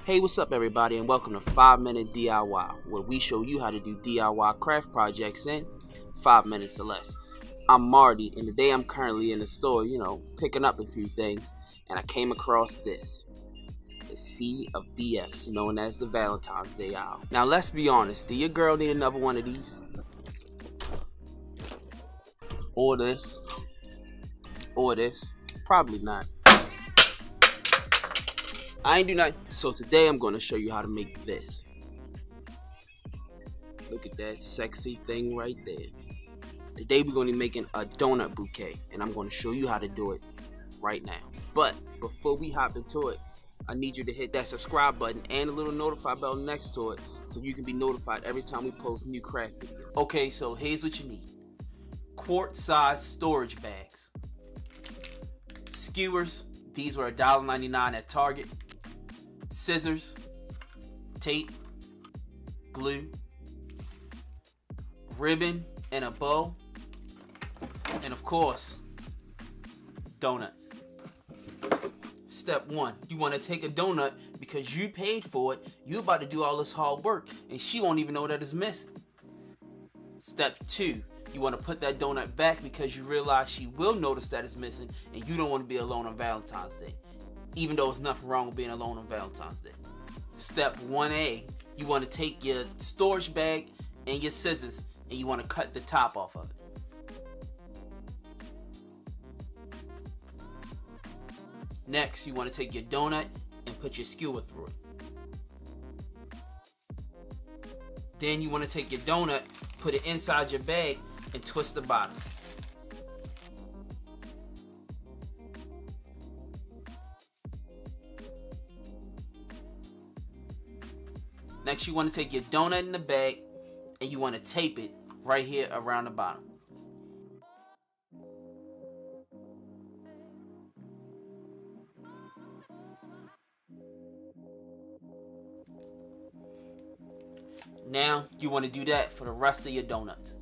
Hey, what's up everybody, and welcome to 5 Minute DIY, where we show you how to do DIY craft projects in 5 minutes or less. I'm Marty, and today I'm currently in the store, picking up a few things, and I came across this. The Sea of BS, known as the Valentine's Day Owl. Now let's be honest, do your girl need another one of these? Or this? Or this? Probably not. I ain't do nothing. So today I'm going to show you how to make this. Look at that sexy thing right there. Today we're going to be making a donut bouquet, and I'm going to show you how to do it right now. But before we hop into it, I need you to hit that subscribe button and the little notify bell next to it so you can be notified every time we post new craft videos. Okay, so here's what you need. Quart-sized storage bags. Skewers, these were $1.99 at Target. Scissors, tape, glue, ribbon and a bow, and of course, donuts. Step 1, you want to take a donut because you paid for it, you about to do all this hard work, and she won't even know that it's missing. Step 2, you want to put that donut back because you realize she will notice that it's missing, and you don't want to be alone on Valentine's Day. Even though there's nothing wrong with being alone on Valentine's Day. Step 1A, you want to take your storage bag and your scissors and you want to cut the top off of it. Next, you want to take your donut and put your skewer through it. Then you want to take your donut, put it inside your bag and twist the bottom. Next, you want to take your donut in the bag and you want to tape it right here around the bottom. Now, you want to do that for the rest of your donuts.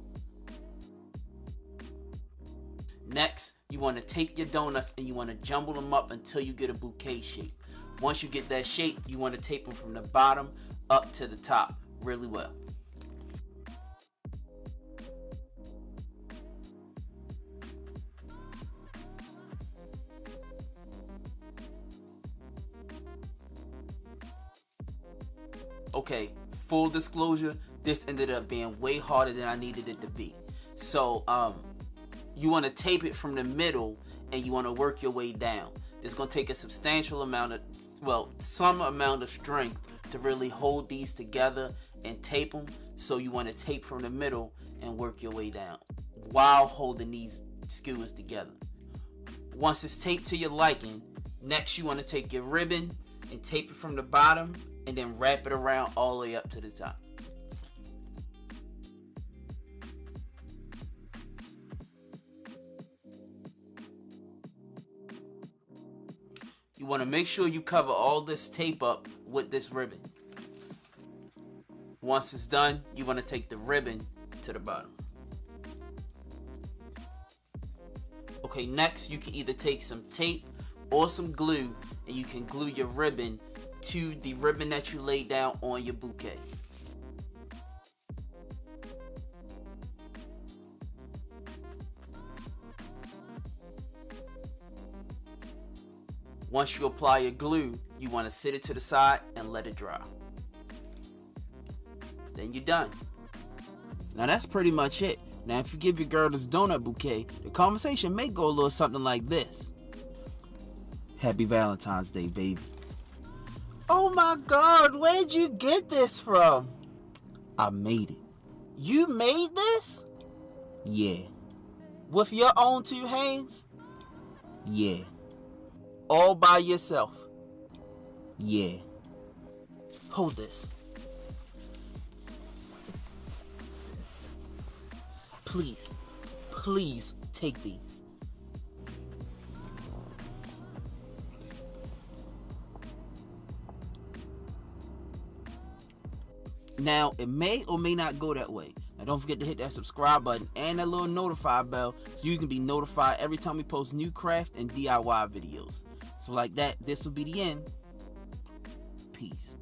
Next, you want to take your donuts and you want to jumble them up until you get a bouquet shape. Once you get that shape, you want to tape them from the bottom up to the top really well. Okay, full disclosure, this ended up being way harder than I needed it to be. So you want to tape it from the middle and you want to work your way down. It's going to take a substantial amount of, some amount of strength to really hold these together and tape them. So you want to tape from the middle and work your way down while holding these skewers together. Once it's taped to your liking, next you want to take your ribbon and tape it from the bottom and then wrap it around all the way up to the top. You want to make sure you cover all this tape up with this ribbon. Once it's done, you want to take the ribbon to the bottom. Okay, next you can either take some tape or some glue and you can glue your ribbon to the ribbon that you laid down on your bouquet. Once you apply your glue, you want to sit it to the side and let it dry. Then you're done. Now that's pretty much it. Now if you give your girl this donut bouquet, the conversation may go a little something like this. Happy Valentine's Day, baby. Oh my God, where'd you get this from? I made it. You made this? Yeah. With your own 2 hands? Yeah. All by yourself? Yeah. Hold this. Please, please take these. Now, it may or may not go that way. Now, don't forget to hit that subscribe button and that little notify bell so you can be notified every time we post new craft and DIY videos. So like that, this will be the end. Peace.